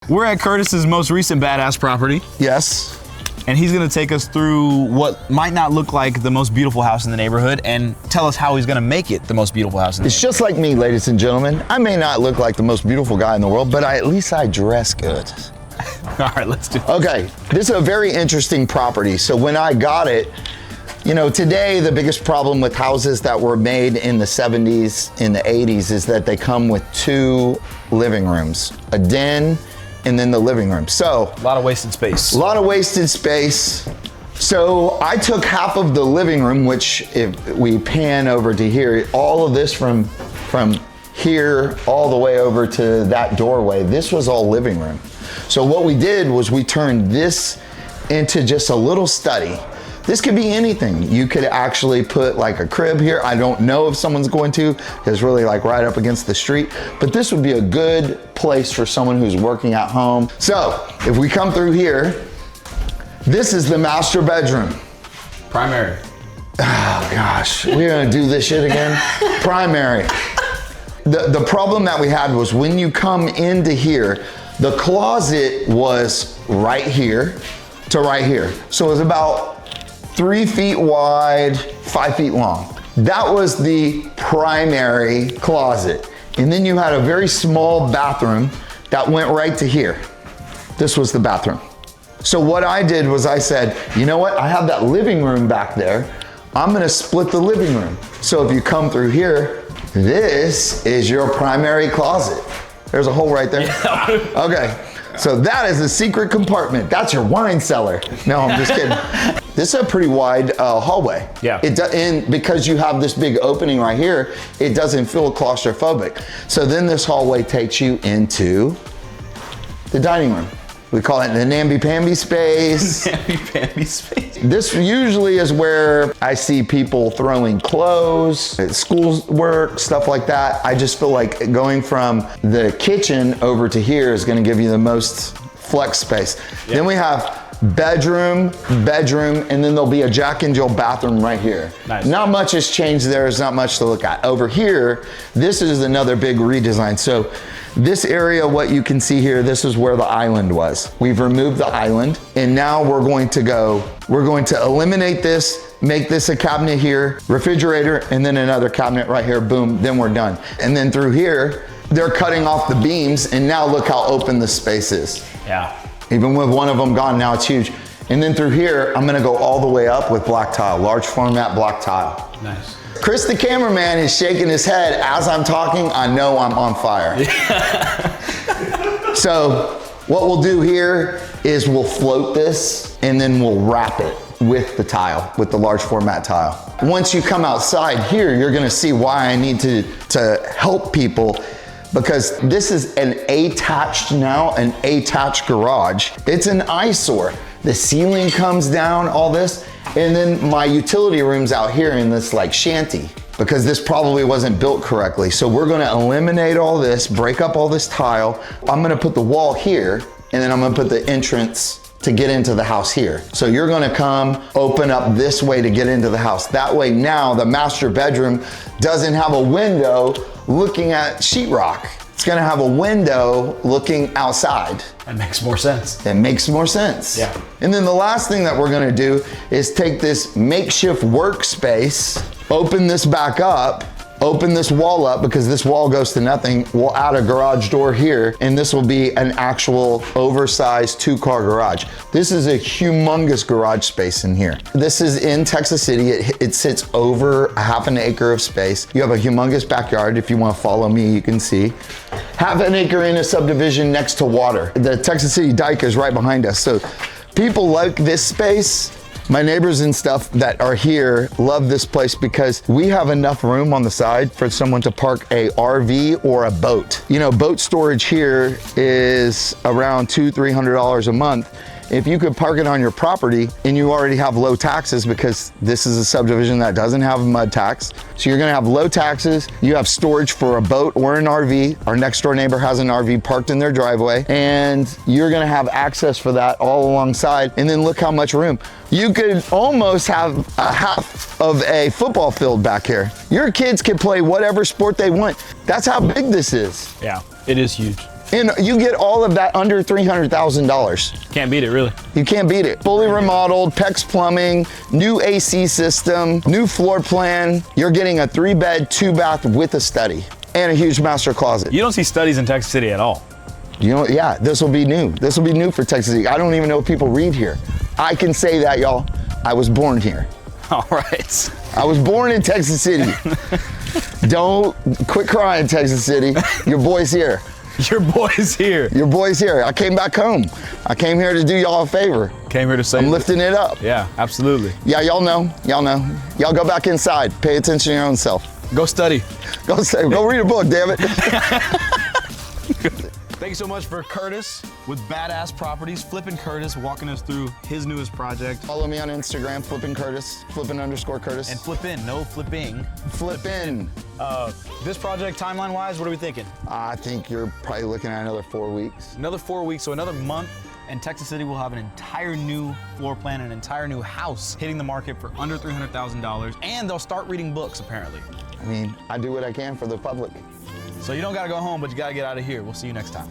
We're at Curtis's most recent badass property, Yes. and he's gonna take us through what might not look like the most beautiful house in the neighborhood and tell us how he's gonna make it the most beautiful house in the It's just like me, ladies and gentlemen. I may not look like the most beautiful guy in the world, but at least I dress good. neighborhood. All right, let's do it. Okay, this is a very interesting property. So when I got it, you know, today the biggest problem with houses that were made in the 70s, in the 80s, is that they come with 2 living rooms, a den, and then the living room. So, A lot of wasted space. a lot of wasted space. So I took half of the living room, which if we pan over to here, all of this from here all the way over to that doorway, this was all living room. So what we did was we turned this into just a little study. This could be anything. You could actually put like a crib here. I don't know if someone's going to, it's really like right up against the street, but this would be a good place for someone who's working at home. So if we come through here, this is the master bedroom. Primary. Oh gosh, we're gonna do this shit again. Primary. The problem that we had was when you come into here, the closet was right here to right here. So it was about 3 feet wide, 5 feet long. That was the primary closet. And then you had a very small bathroom that went right to here. This was the bathroom. So what I did was I said, you know what? I have that living room back there. I'm gonna split the living room. So if you come through here, this is your primary closet. There's a hole right there. Okay, so that is a secret compartment. That's your wine cellar. No, I'm just kidding. This is a pretty wide hallway. Yeah. And because you have this big opening right here, it doesn't feel claustrophobic. So then this hallway takes you into the dining room. We call it the namby-pamby space. Namby-pamby space. This usually is where I see people throwing clothes, schoolwork, stuff like that. I just feel like going from the kitchen over to here is gonna give you the most flex space. Yep. Then we have bedroom, and then there'll be a Jack and Jill bathroom right here. Nice. Not much has changed there, there's not much to look at. Over here, this is another big redesign. So this area, what you can see here, this is where the island was. We've removed the island, and now we're going to eliminate this, make this a cabinet here, refrigerator, and then another cabinet right here, boom, then we're done. And then through here, they're cutting off the beams, and now look how open the space is. Yeah. Even with one of them gone, now it's huge. And then through here, I'm gonna go all the way up with black tile, large format black tile. Nice. Chris, the cameraman, is shaking his head as I'm talking. I know I'm on fire. So what we'll do here is we'll float this and then we'll wrap it with the tile, with the large format tile. Once you come outside here, you're gonna see why I need to help people, because this is an attached garage. It's an eyesore. The ceiling comes down, all this, and then my utility room's out here in this like shanty, because this probably wasn't built correctly. So we're gonna eliminate all this, break up all this tile. I'm gonna put the wall here, and then I'm gonna put the entrance to get into the house here. So you're gonna come open up this way to get into the house. That way now the master bedroom doesn't have a window looking at sheetrock. It's gonna have a window looking outside. That makes more sense. It makes more sense. Yeah. And then the last thing that we're gonna do is take this makeshift workspace, open this back up, open this wall up, because this wall goes to nothing. We'll add a garage door here, and this will be an actual oversized 2-car garage. This is a humongous garage space in here. This is in Texas City. It sits over a half an acre of space. You have a humongous backyard. If you want to follow me, you can see. Half an acre in a subdivision next to water. The Texas City dike is right behind us. So people like this space. My neighbors and stuff that are here love this place because we have enough room on the side for someone to park a RV or a boat. You know, boat storage here is around $200-300 a month. If you could park it on your property and you already have low taxes, because this is a subdivision that doesn't have a mud tax. So you're gonna have low taxes, you have storage for a boat or an RV. Our next door neighbor has an RV parked in their driveway, and you're gonna have access for that all alongside. And then look how much room. You could almost have a half of a football field back here. Your kids can play whatever sport they want. That's how big this is. Yeah, it is huge. And you get all of that under $300,000. Can't beat it, really. You can't beat it. Fully remodeled, PEX plumbing, new AC system, new floor plan. You're getting a 3-bed, 2-bath with a study and a huge master closet. You don't see studies in Texas City at all. You know, yeah, this will be new. This will be new for Texas City. I don't even know if people read here. I can say that, y'all. I was born here. All right. I was born in Texas City. Don't quit crying, Texas City. Your boy's here. Your boy's here. Your boy's here. I came back home. I came here to do y'all a favor. Came here to say. I'm lifting it up. Yeah, absolutely. Yeah, y'all know. Y'all know. Y'all go back inside. Pay attention to your own self. Go study. Go read a book, damn it. Thank you so much for Curtis with Badass Properties, Flippin' Curtis, walking us through his newest project. Follow me on Instagram, Flippin' Curtis, Flippin_Curtis. And flip in, no flipping. Flip in. This project, timeline-wise, what are we thinking? I think you're probably looking at another 4 weeks. Another 4 weeks, so another month, and Texas City will have an entire new floor plan, an entire new house hitting the market for under $300,000, and they'll start reading books, apparently. I mean, I do what I can for the public. So you don't gotta go home, but you gotta get out of here. We'll see you next time.